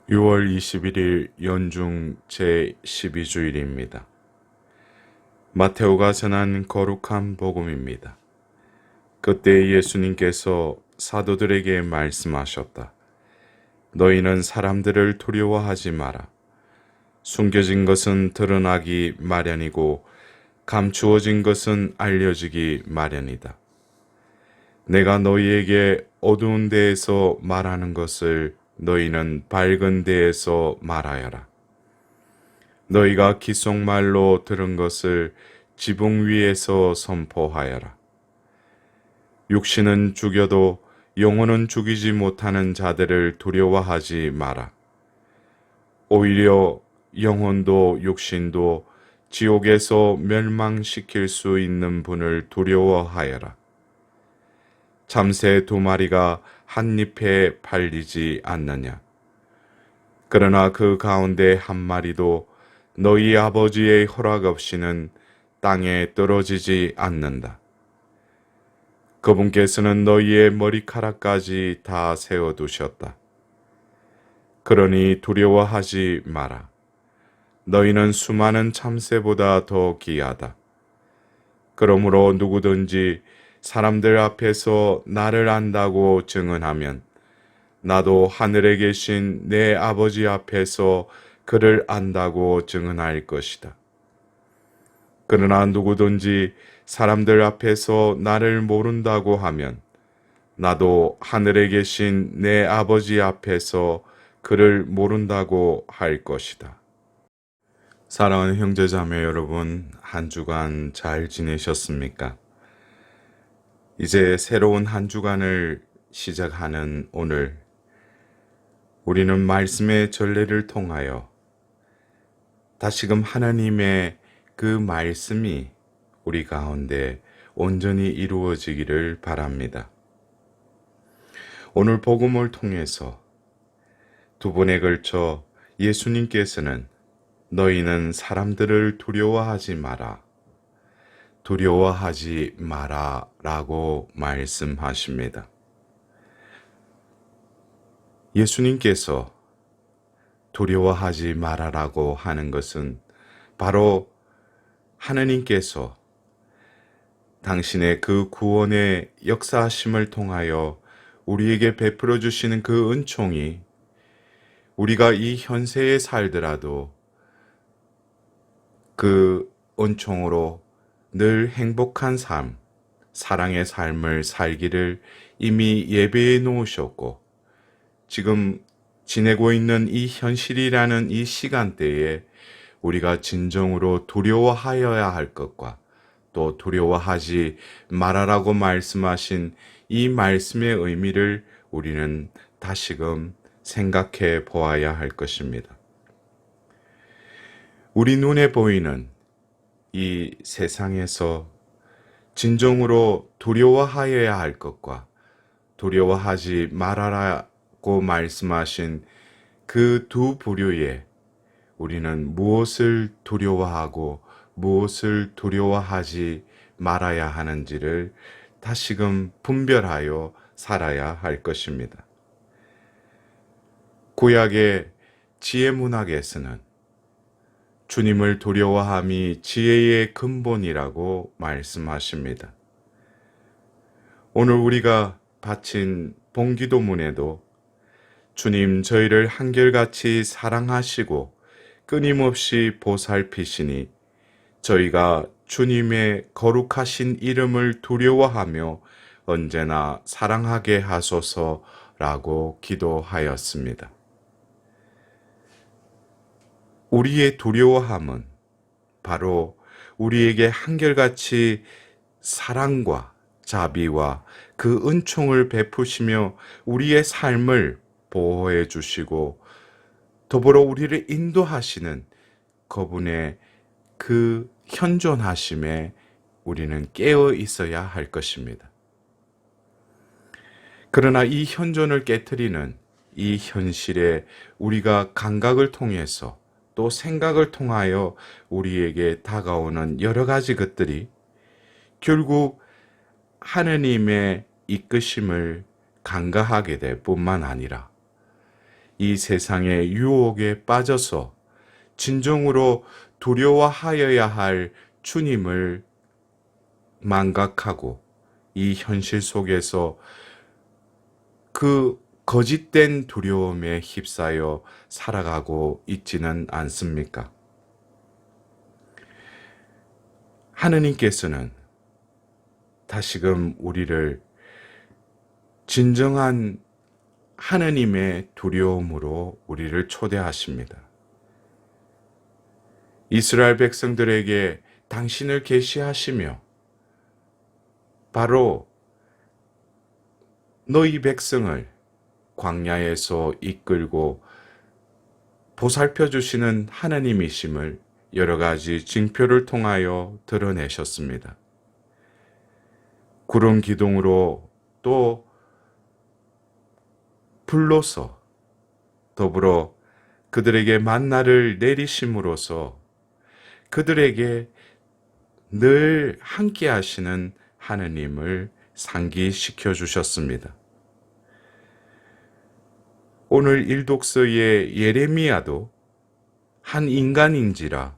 6월 21일 연중 제12주일입니다. 마테오가 전한 거룩한 복음입니다. 그때 예수님께서 사도들에게 말씀하셨다. 너희는 사람들을 두려워하지 마라. 숨겨진 것은 드러나기 마련이고 감추어진 것은 알려지기 마련이다. 내가 너희에게 어두운 데에서 말하는 것을 너희는 밝은 데에서 말하여라. 너희가 귓속말로 들은 것을 지붕 위에서 선포하여라. 육신은 죽여도 영혼은 죽이지 못하는 자들을 두려워하지 마라. 오히려 영혼도 육신도 지옥에서 멸망시킬 수 있는 분을 두려워하여라. 참새 2마리가 한 잎에 팔리지 않느냐. 그러나 그 가운데 1마리도 너희 아버지의 허락 없이는 땅에 떨어지지 않는다. 그분께서는 너희의 머리카락까지 다 세워두셨다. 그러니 두려워하지 마라. 너희는 수많은 참새보다 더 귀하다. 그러므로 누구든지 사람들 앞에서 나를 안다고 증언하면 나도 하늘에 계신 내 아버지 앞에서 그를 안다고 증언할 것이다. 그러나 누구든지 사람들 앞에서 나를 모른다고 하면 나도 하늘에 계신 내 아버지 앞에서 그를 모른다고 할 것이다. 사랑하는 형제자매 여러분, 한 주간 잘 지내셨습니까? 이제 새로운 한 주간을 시작하는 오늘, 우리는 말씀의 전례를 통하여 다시금 하나님의 그 말씀이 우리 가운데 온전히 이루어지기를 바랍니다. 오늘 복음을 통해서 2번에 걸쳐 예수님께서는 너희는 사람들을 두려워하지 마라. 두려워하지 마라 라고 말씀하십니다. 예수님께서 두려워하지 마라라고 하는 것은 바로 하느님께서 당신의 그 구원의 역사하심을 통하여 우리에게 베풀어 주시는 그 은총이 우리가 이 현세에 살더라도 그 은총으로 늘 행복한 삶, 사랑의 삶을 살기를 이미 예배해 놓으셨고 지금 지내고 있는 이 현실이라는 이 시간대에 우리가 진정으로 두려워하여야 할 것과 또 두려워하지 말아라고 말씀하신 이 말씀의 의미를 우리는 다시금 생각해 보아야 할 것입니다. 우리 눈에 보이는 이 세상에서 진정으로 두려워하여야 할 것과 두려워하지 말아라고 말씀하신 그 2 부류에 우리는 무엇을 두려워하고 무엇을 두려워하지 말아야 하는지를 다시금 분별하여 살아야 할 것입니다. 구약의 지혜 문학에서는 주님을 두려워함이 지혜의 근본이라고 말씀하십니다. 오늘 우리가 바친 본기도문에도 주님 저희를 한결같이 사랑하시고 끊임없이 보살피시니 저희가 주님의 거룩하신 이름을 두려워하며 언제나 사랑하게 하소서라고 기도하였습니다. 우리의 두려워함은 바로 우리에게 한결같이 사랑과 자비와 그 은총을 베푸시며 우리의 삶을 보호해 주시고 더불어 우리를 인도하시는 그분의 그 현존하심에 우리는 깨어 있어야 할 것입니다. 그러나 이 현존을 깨트리는 이 현실에 우리가 감각을 통해서 또 생각을 통하여 우리에게 다가오는 여러 가지 것들이 결국 하느님의 이끄심을 간과하게 될 뿐만 아니라 이 세상의 유혹에 빠져서 진정으로 두려워하여야 할 주님을 망각하고 이 현실 속에서 그 거짓된 두려움에 휩싸여 살아가고 있지는 않습니까? 하느님께서는 다시금 우리를 진정한 하느님의 두려움으로 우리를 초대하십니다. 이스라엘 백성들에게 당신을 계시하시며 바로 너희 백성을 광야에서 이끌고 보살펴 주시는 하나님이심을 여러 가지 징표를 통하여 드러내셨습니다. 구름 기둥으로 또 불로서 더불어 그들에게 만나를 내리심으로써 그들에게 늘 함께 하시는 하느님을 상기시켜 주셨습니다. 오늘 일독서의 예레미야도 한 인간인지라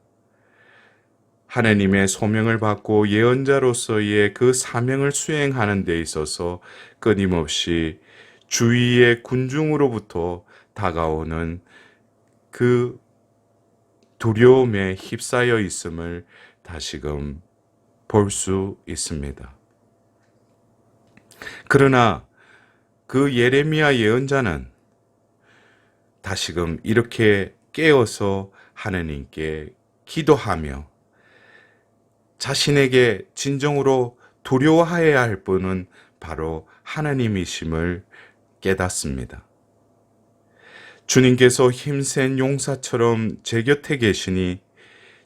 하느님의 소명을 받고 예언자로서의 그 사명을 수행하는 데 있어서 끊임없이 주위의 군중으로부터 다가오는 그 두려움에 휩싸여 있음을 다시금 볼 수 있습니다. 그러나 그 예레미야 예언자는 다시금 이렇게 깨어서 하느님께 기도하며 자신에게 진정으로 두려워해야 할 분은 바로 하나님이심을 깨닫습니다. 주님께서 힘센 용사처럼 제 곁에 계시니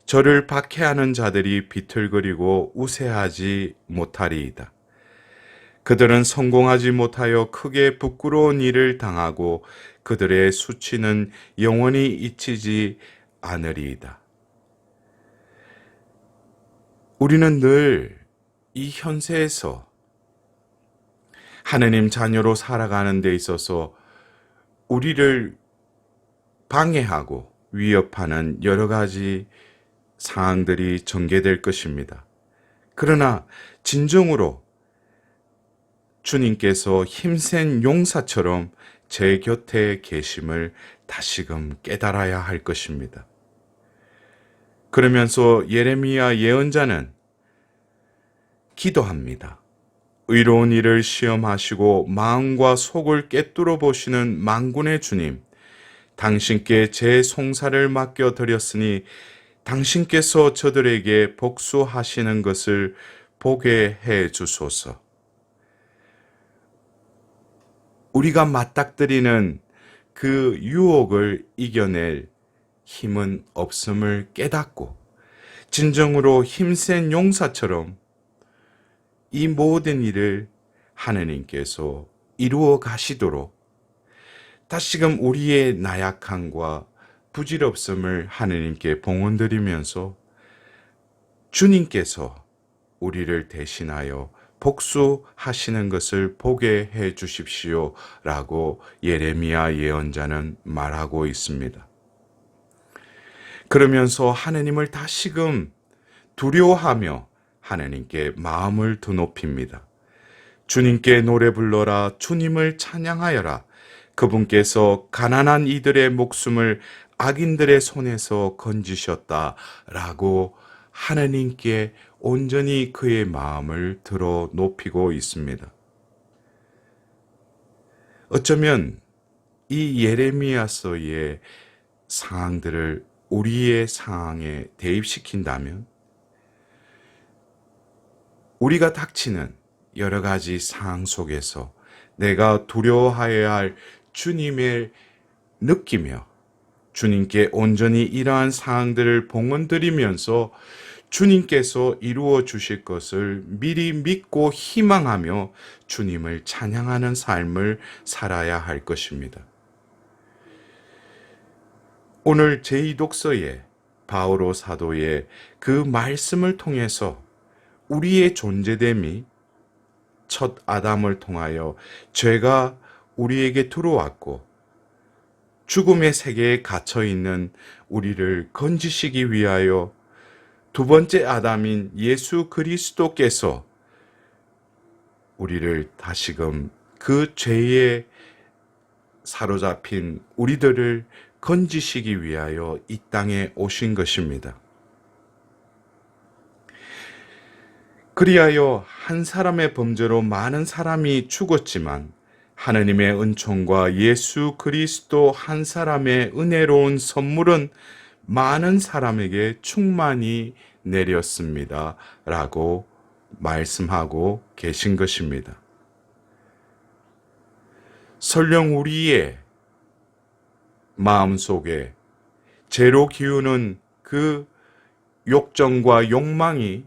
저를 박해하는 자들이 비틀거리고 우세하지 못하리이다. 그들은 성공하지 못하여 크게 부끄러운 일을 당하고 그들의 수치는 영원히 잊히지 않으리이다. 우리는 늘 이 현세에서 하느님 자녀로 살아가는 데 있어서 우리를 방해하고 위협하는 여러 가지 상황들이 전개될 것입니다. 그러나 진정으로 주님께서 힘센 용사처럼 제 곁에 계심을 다시금 깨달아야 할 것입니다. 그러면서 예레미야 예언자는 기도합니다. 의로운 일을 시험하시고 마음과 속을 꿰뚫어 보시는 만군의 주님, 당신께 제 송사를 맡겨드렸으니 당신께서 저들에게 복수하시는 것을 보게 해 주소서. 우리가 맞닥뜨리는 그 유혹을 이겨낼 힘은 없음을 깨닫고 진정으로 힘센 용사처럼 이 모든 일을 하느님께서 이루어 가시도록 다시금 우리의 나약함과 부질없음을 하느님께 봉헌드리면서 주님께서 우리를 대신하여 복수하시는 것을 보게 해 주십시오 라고 예레미야 예언자는 말하고 있습니다. 그러면서 하느님을 다시금 두려워하며 하느님께 마음을 드높입니다. 주님께 노래 불러라, 주님을 찬양하여라. 그분께서 가난한 이들의 목숨을 악인들의 손에서 건지셨다 라고 하느님께 온전히 그의 마음을 들어 높이고 있습니다. 어쩌면 이 예레미야서의 상황들을 우리의 상황에 대입시킨다면 우리가 닥치는 여러 가지 상황 속에서 내가 두려워해야 할 주님을 느끼며 주님께 온전히 이러한 상황들을 봉헌드리면서 주님께서 이루어 주실 것을 미리 믿고 희망하며 주님을 찬양하는 삶을 살아야 할 것입니다. 오늘 제2독서의 바오로 사도의 그 말씀을 통해서 우리의 존재됨이 첫 아담을 통하여 죄가 우리에게 들어왔고 죽음의 세계에 갇혀 있는 우리를 건지시기 위하여 두 번째 아담인 예수 그리스도께서 우리를 다시금 그 죄에 사로잡힌 우리들을 건지시기 위하여 이 땅에 오신 것입니다. 그리하여 한 사람의 범죄로 많은 사람이 죽었지만 하느님의 은총과 예수 그리스도 한 사람의 은혜로운 선물은 많은 사람에게 충만히 내렸습니다. 라고 말씀하고 계신 것입니다. 설령 우리의 마음속에 죄로 기우는 그 욕정과 욕망이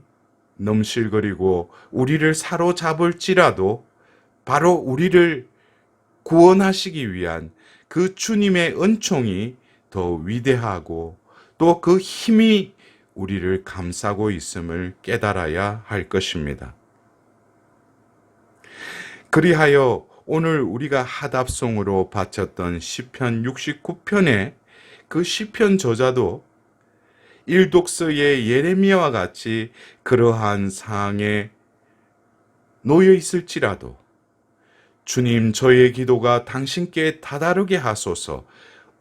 넘실거리고 우리를 사로잡을지라도 바로 우리를 구원하시기 위한 그 주님의 은총이 더 위대하고 또 그 힘이 우리를 감싸고 있음을 깨달아야 할 것입니다. 그리하여 오늘 우리가 하답송으로 바쳤던 시편 69편의 그 시편 저자도 일독서의 예레미야와 같이 그러한 상황에 놓여 있을지라도 주님, 저의 기도가 당신께 다다르게 하소서.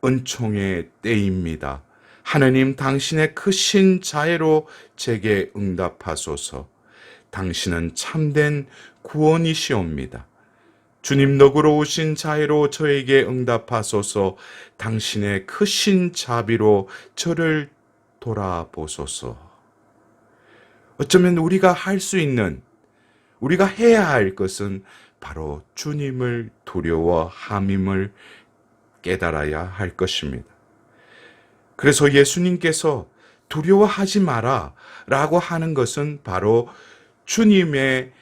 은총의 때입니다. 하느님, 당신의 크신 자애로 제게 응답하소서. 당신은 참된 구원이시옵니다. 주님, 너그러우신 자애로 저에게 응답하소서. 당신의 크신 자비로 저를 돌아보소서. 어쩌면 우리가 할 수 있는, 우리가 해야 할 것은 바로 주님을 두려워함임을 깨달아야 할 것입니다. 그래서 예수님께서 두려워하지 마라 라고 하는 것은 바로 주님의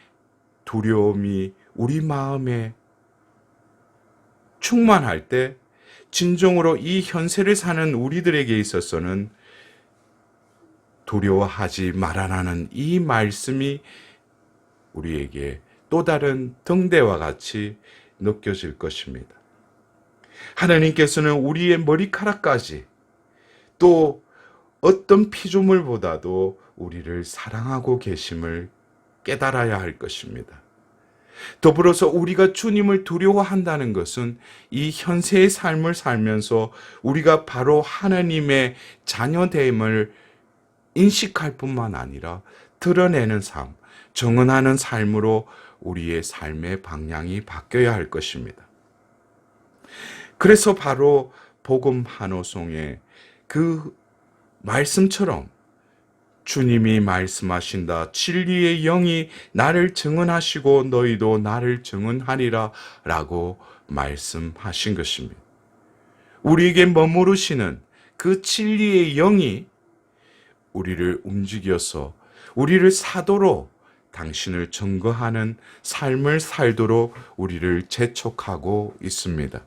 두려움이 우리 마음에 충만할 때 진정으로 이 현세를 사는 우리들에게 있어서는 두려워하지 말아라는 이 말씀이 우리에게 또 다른 등대와 같이 느껴질 것입니다. 하나님께서는 우리의 머리카락까지 또 어떤 피조물보다도 우리를 사랑하고 계심을 깨달아야 할 것입니다. 더불어서 우리가 주님을 두려워한다는 것은 이 현세의 삶을 살면서 우리가 바로 하나님의 자녀됨을 인식할 뿐만 아니라 드러내는 삶, 정언하는 삶으로 우리의 삶의 방향이 바뀌어야 할 것입니다. 그래서 바로 복음 한호송의 그 말씀처럼 주님이 말씀하신다. 진리의 영이 나를 증언하시고 너희도 나를 증언하리라 라고 말씀하신 것입니다. 우리에게 머무르시는 그 진리의 영이 우리를 움직여서 우리를 사도로 당신을 증거하는 삶을 살도록 우리를 재촉하고 있습니다.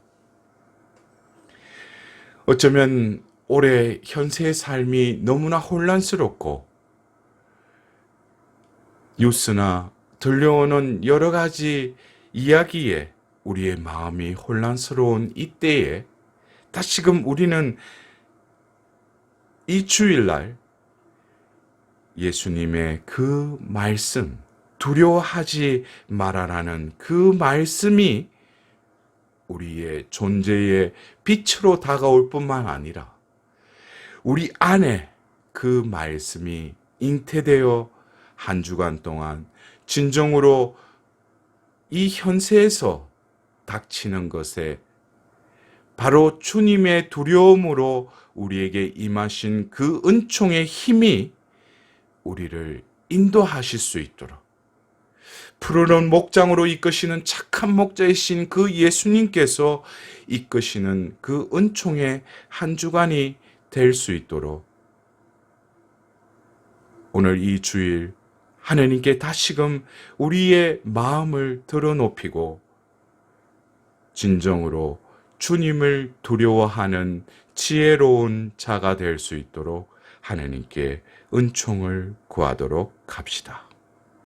어쩌면 올해 현세의 삶이 너무나 혼란스럽고 뉴스나 들려오는 여러 가지 이야기에 우리의 마음이 혼란스러운 이때에 다시금 우리는 이 주일날 예수님의 그 말씀, 두려워하지 말아라는 그 말씀이 우리의 존재의 빛으로 다가올 뿐만 아니라 우리 안에 그 말씀이 잉태되어 한 주간 동안 진정으로 이 현세에서 닥치는 것에 바로 주님의 두려움으로 우리에게 임하신 그 은총의 힘이 우리를 인도하실 수 있도록 푸르른 목장으로 이끄시는 착한 목자이신 그 예수님께서 이끄시는 그 은총의 한 주간이 될 수 있도록 오늘 이 주일 하나님께 다시금 우리의 마음을 드러높이고 진정으로 주님을 두려워하는 지혜로운 자가 될 수 있도록 하나님께 은총을 구하도록 합시다.